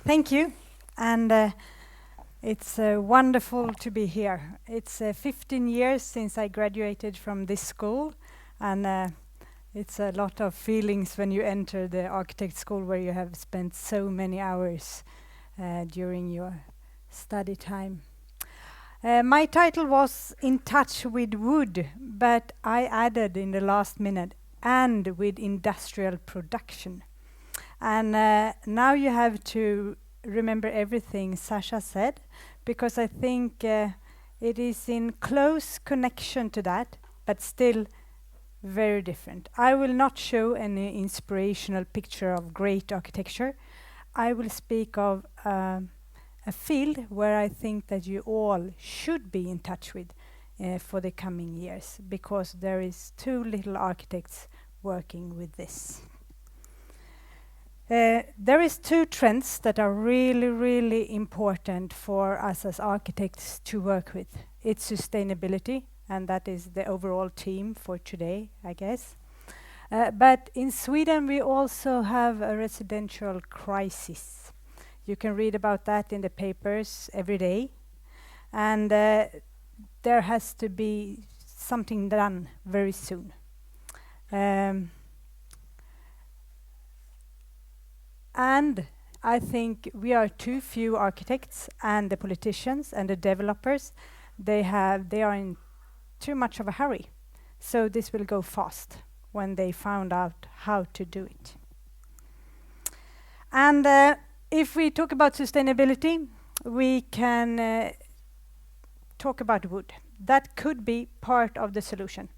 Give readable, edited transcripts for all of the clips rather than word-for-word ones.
Thank you, and it's wonderful to be here. It's 15 years since I graduated from this school, and it's a lot of feelings when you enter the architect school where you have spent so many hours during your study time. My title was In Touch with Wood, but I added in the last minute, and with industrial production. And now you have to remember everything Sasha said, because I think it is in close connection to that, but still very different. I will not show any inspirational picture of great architecture. I will speak of a field where I think that you all should be in touch with for the coming years, because there is too little architects working with this. There is two trends that are really important for us as architects to work with. It's sustainability, and that is the overall theme for today, I guess. But in Sweden, we also have a residential crisis. You can read about that in the papers every day. And there has to be something done very soon. And I think we are too few architects, and the politicians and the developers, they are in too much of a hurry. So this will go fast when they found out how to do it. And if we talk about sustainability, we can talk about wood. That could be part of the solution.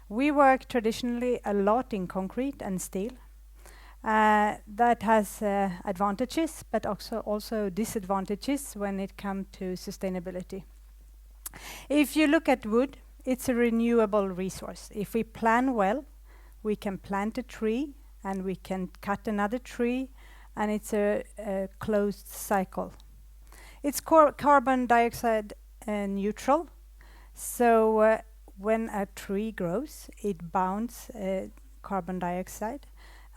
We work traditionally a lot in concrete and steel. That has advantages, but also disadvantages when it comes to sustainability. If you look at wood, it's a renewable resource. If we plan well, we can plant a tree and we can cut another tree, and it's a closed cycle. It's carbon dioxide neutral, so when a tree grows, it bounds carbon dioxide.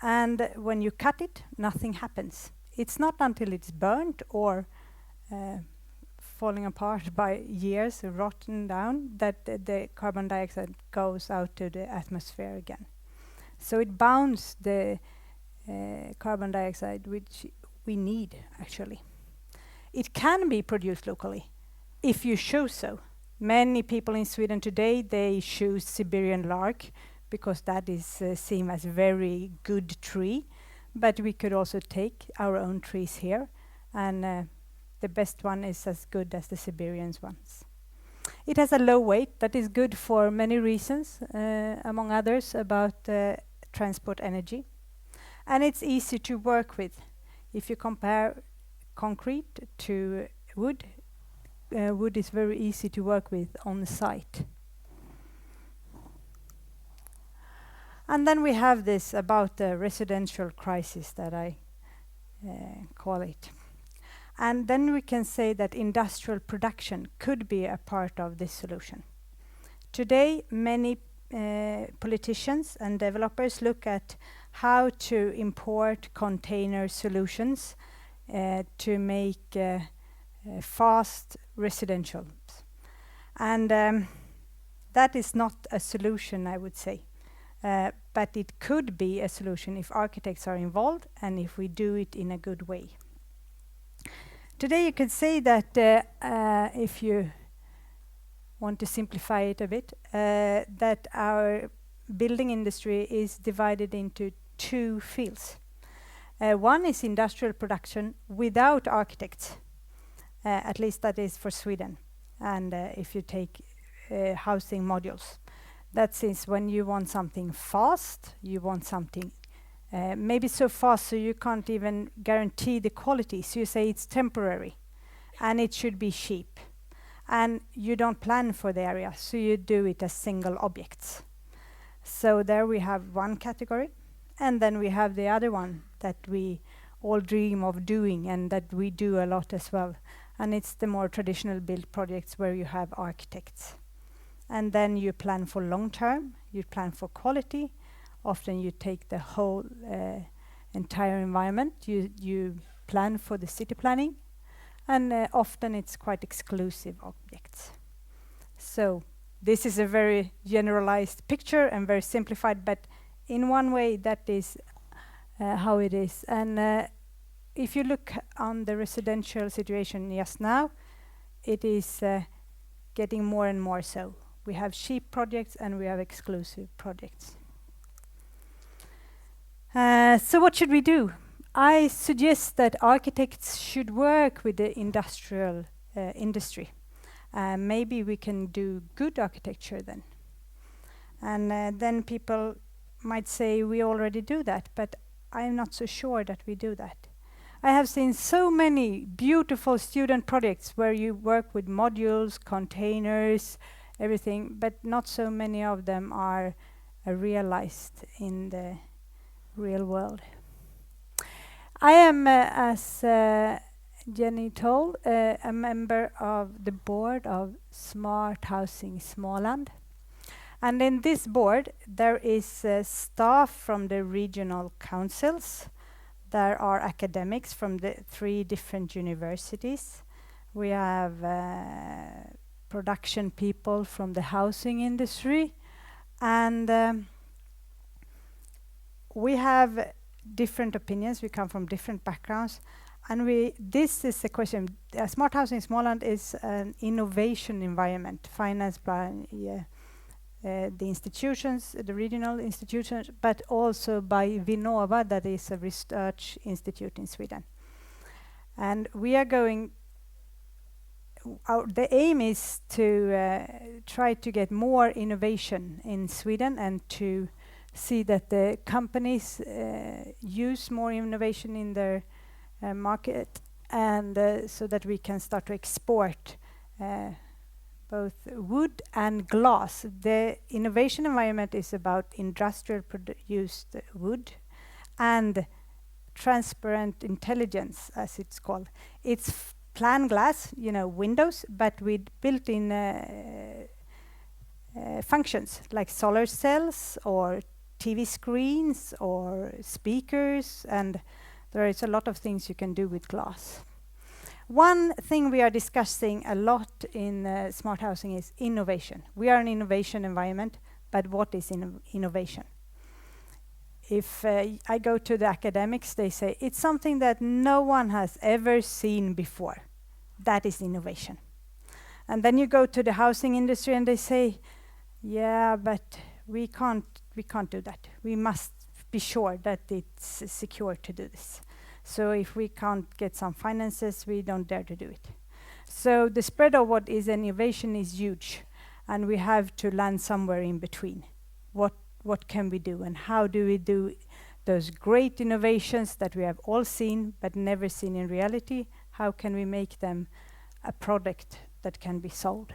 And when you cut it, nothing happens. It's not until it's burnt or falling apart by years, rotten down, that the carbon dioxide goes out to the atmosphere again. So it bounds the carbon dioxide, which we need, actually. It can be produced locally, if you choose so. Many people in Sweden today, they choose Siberian larch, because that is seen as a very good tree. But we could also take our own trees here, and the best one is as good as the Siberian ones. It has a low weight. That is good for many reasons, among others about transport energy. And it's easy to work with. If you compare concrete to wood, wood is very easy to work with on the site. And then we have this about the residential crisis that I call it. And then we can say that industrial production could be a part of this solution. Today, many politicians and developers look at how to import container solutions to make fast residential. And that is not a solution, I would say. But it could be a solution if architects are involved and if we do it in a good way. Today you could say that if you want to simplify it a bit, that our building industry is divided into two fields. One is industrial production without architects, at least that is for Sweden. And if you take housing modules. That is when you want something fast, you want something maybe so fast so you can't even guarantee the quality. So you say it's temporary and it should be cheap. And you don't plan for the area, so you do it as single objects. So there we have one category. And then we have the other one that we all dream of doing and that we do a lot as well. And it's the more traditional build projects where you have architects. And then you plan for long term, you plan for quality. Often you take the whole entire environment. You plan for the city planning, and often it's quite exclusive objects. So this is a very generalized picture and very simplified, but in one way that is how it is. And if you look on the residential situation just now, it is getting more and more so. We have cheap projects and we have exclusive projects. So what should we do? I suggest that architects should work with the industrial industry. Maybe we can do good architecture then. And then people might say we already do that, but I'm not so sure that we do that. I have seen so many beautiful student projects where you work with modules, containers, everything, but not so many of them are realized in the real world. I am, as Jenny told, a member of the board of Smart Housing Småland. And in this board, there is staff from the regional councils. There are academics from the 3 different universities. We have production people from the housing industry. And we have different opinions. We come from different backgrounds. And this is a question. Smart Housing Småland is an innovation environment financed by the institutions, the regional institutions, but also by Vinnova, that is a research institute in Sweden. And we are going, the aim is to try to get more innovation in Sweden and to see that the companies use more innovation in their market, and so that we can start to export both wood and glass. The innovation environment is about industrial produced wood and transparent intelligence, as it's called. It's plan glass, windows, but with built-in functions like solar cells or TV screens or speakers, and there is a lot of things you can do with glass. One thing we are discussing a lot in smart housing is innovation. We are an innovation environment, but what is innovation? If I go to the academics, they say it's something that no one has ever seen before. That is innovation. And then you go to the housing industry and they say, yeah, but we can't do that. We must be sure that it's secure to do this. So if we can't get some finances, we don't dare to do it. So the spread of what is innovation is huge, and we have to land somewhere in between. What can we do, and how do we do those great innovations that we have all seen but never seen in reality? How can we make them a product that can be sold?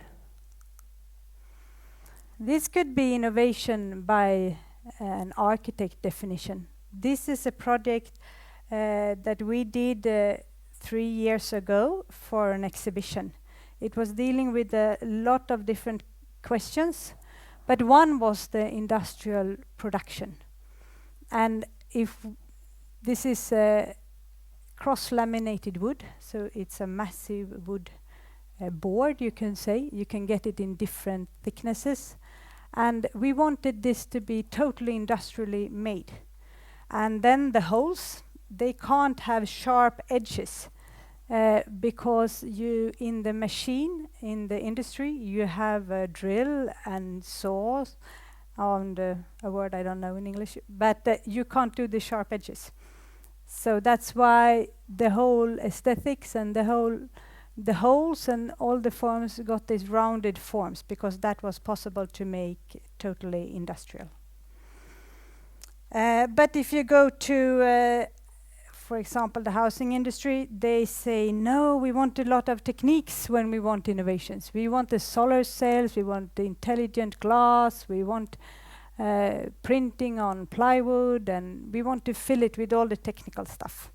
This could be innovation by an architect definition. This is a project that we did 3 years ago for an exhibition. It was dealing with a lot of different questions, but one was the industrial production. And if this is cross-laminated wood, so it's a massive wood board, you can say. You can get it in different thicknesses. And we wanted this to be totally industrially made. And then the holes, they can't have sharp edges because in the machine, in the industry, you have a drill and saws, and a word I don't know in English, but you can't do the sharp edges. So that's why the whole aesthetics and the holes and all the forms got these rounded forms, because that was possible to make totally industrial. But if you go to, for example, the housing industry, they say, no, we want a lot of techniques when we want innovations. We want the solar cells, we want the intelligent glass, we want printing on plywood, and we want to fill it with all the technical stuff.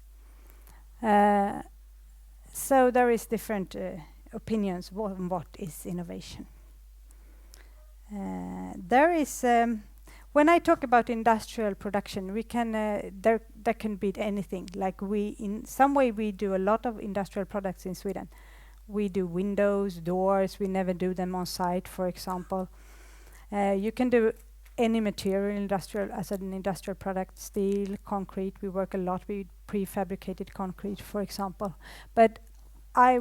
So there is different opinions on what is innovation. There is, when I talk about industrial production, we can that can be anything. Like in some way, we do a lot of industrial products in Sweden. We do windows, doors. We never do them on site, for example. You can do any material industrial as an industrial product, steel, concrete. We work a lot with prefabricated concrete, for example. But I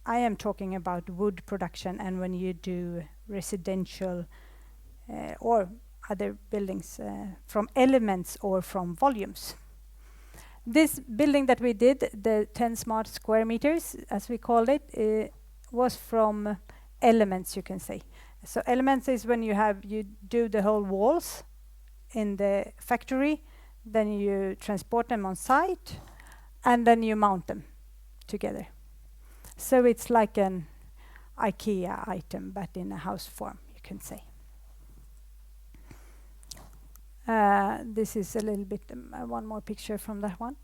am talking about wood production, and when you do residential or other buildings from elements or from volumes. This building that we did, the 10 smart square meters, as we called it, was from elements, you can say. So elements is when you do the whole walls in the factory, then you transport them on site, and then you mount them together. So it's like an IKEA item, but in a house form, you can say. This is a little bit, one more picture from that one.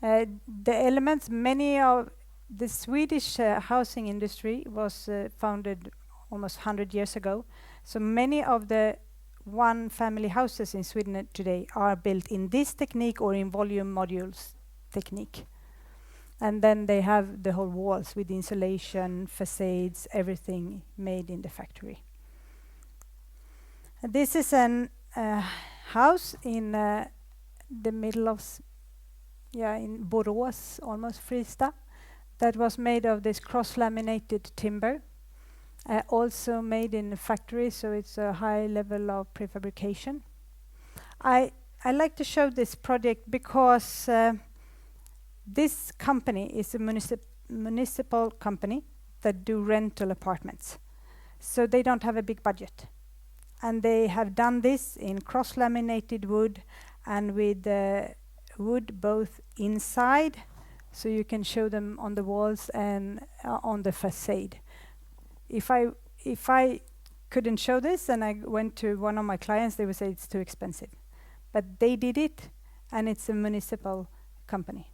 The elements, many of the Swedish housing industry was founded almost 100 years ago. So many of the one family houses in Sweden today are built in this technique or in volume modules technique. And then they have the whole walls with insulation, facades, everything made in the factory. This is an house in the middle of, in Borås, almost Frista, that was made of this cross-laminated timber, also made in a factory, so it's a high level of prefabrication. I like to show this project because this company is a municipal company that do rental apartments. So they don't have a big budget. And they have done this in cross-laminated wood and with wood both inside, so you can show them on the walls and on the facade. If I couldn't show this and I went to one of my clients, they would say it's too expensive. But they did it, and it's a municipal company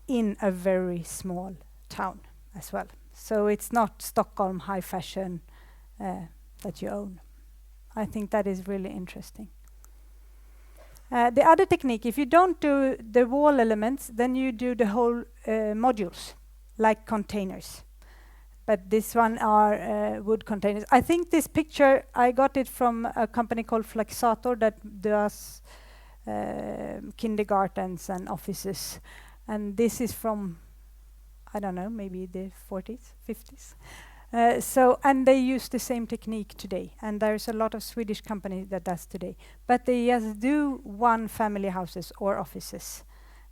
in a very small town as well. So it's not Stockholm high fashion that you own. I think that is really interesting. The other technique, if you don't do the wall elements, then you do the whole modules, like containers. But this one are wood containers. I think this picture, I got it from a company called Flexator that does kindergartens and offices. And this is from, I don't know, maybe the 40s, 50s. And they use the same technique today. And there's a lot of Swedish companies that does today. But they just do one family houses or offices.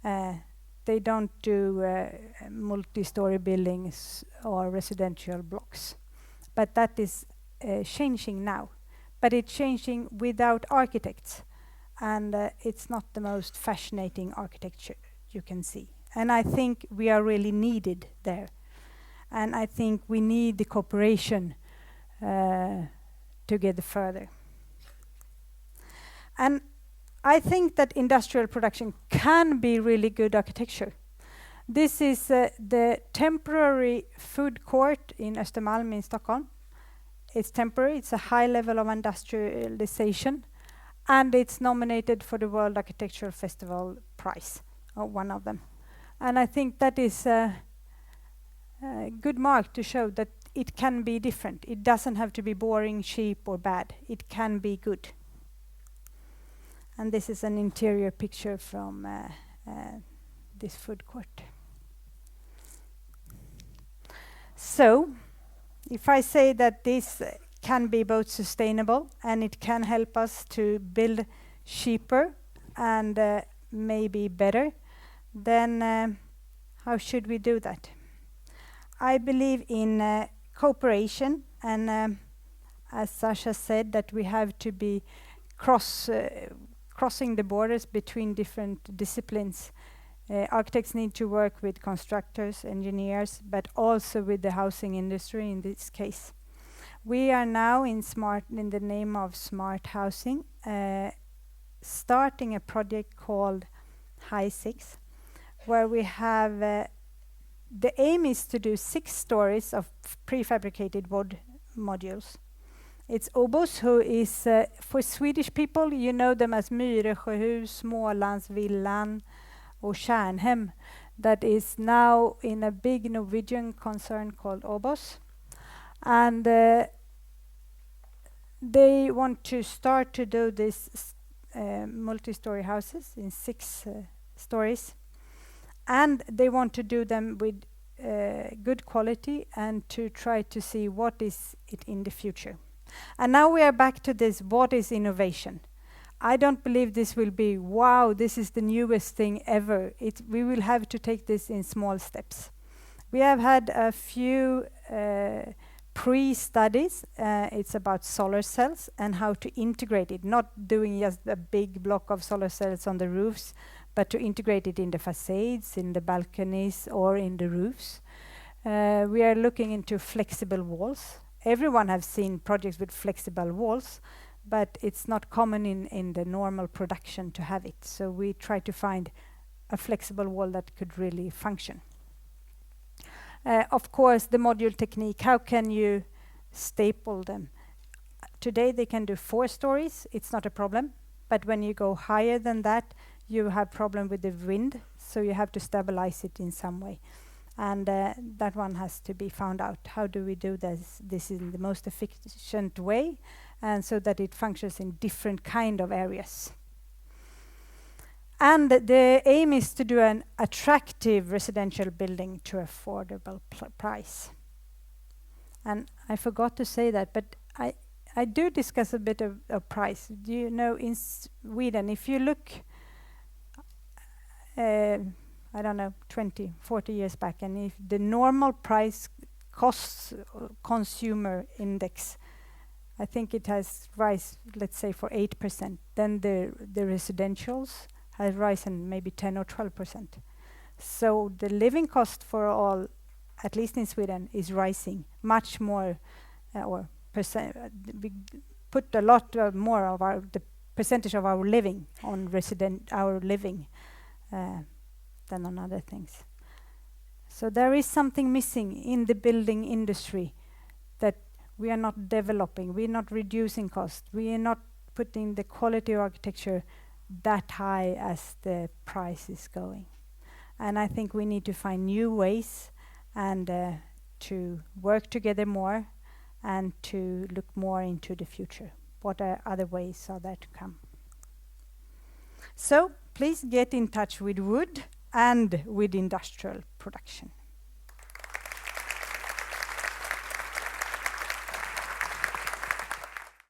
They don't do multi-story buildings or residential blocks. But that is changing now. But it's changing without architects. And it's not the most fascinating architecture you can see. And I think we are really needed there. And I think we need the cooperation to get further. And I think that industrial production can be really good architecture. This is the temporary food court in Östermalm in Stockholm. It's temporary, it's a high level of industrialization, and it's nominated for the World Architectural Festival Prize, or one of them. And I think that is a good mark to show that it can be different. It doesn't have to be boring, cheap, or bad. It can be good. And this is an interior picture from this food court. So, if I say that this can be both sustainable and it can help us to build cheaper and maybe better, then how should we do that? I believe in cooperation, and as Sasha said, that we have to be crossing the borders between different disciplines. Architects need to work with constructors, engineers, but also with the housing industry in this case. We are now in the name of smart housing, starting a project called High 6, where we have the aim is to do 6 stories of prefabricated wood modules. It's Obos, who is, for Swedish people, you know them as Myresjöhus, Smålandsvillan, or Tjärnhem, that is now in a big Norwegian concern called Obos. And they want to start to do this multi-story houses in 6 stories. And they want to do them with good quality and to try to see what is it in the future. And now we are back to this, what is innovation? I don't believe this will be, wow, this is the newest thing ever. We will have to take this in small steps. We have had a few pre-studies. It's about solar cells and how to integrate it, not doing just a big block of solar cells on the roofs, but to integrate it in the facades, in the balconies, or in the roofs. We are looking into flexible walls. Everyone has seen projects with flexible walls, but it's not common in the normal production to have it. So we try to find a flexible wall that could really function. Of course, the module technique, how can you staple them? Today they can do 4 stories, it's not a problem. But when you go higher than that, you have problem with the wind, so you have to stabilize it in some way. And that one has to be found out. How do we do this in the most efficient way, and so that it functions in different kind of areas? And the aim is to do an attractive residential building to affordable price. And I forgot to say that, but I do discuss a bit of price. Do you know, in Sweden, if you look I don't know, 20, 40 years back, and if the normal price costs consumer index, I think it has rise, let's say, for 8%. Then the residentials has risen maybe 10 or 12%. So the living cost for all, at least in Sweden, is rising much more, or percent. We put a lot more of the percentage of our living on our living. Than on other things. So there is something missing in the building industry that we are not developing, we are not reducing cost, we are not putting the quality of architecture that high as the price is going. And I think we need to find new ways and to work together more and to look more into the future. What other ways are there to come? So please get in touch with wood and with industrial production.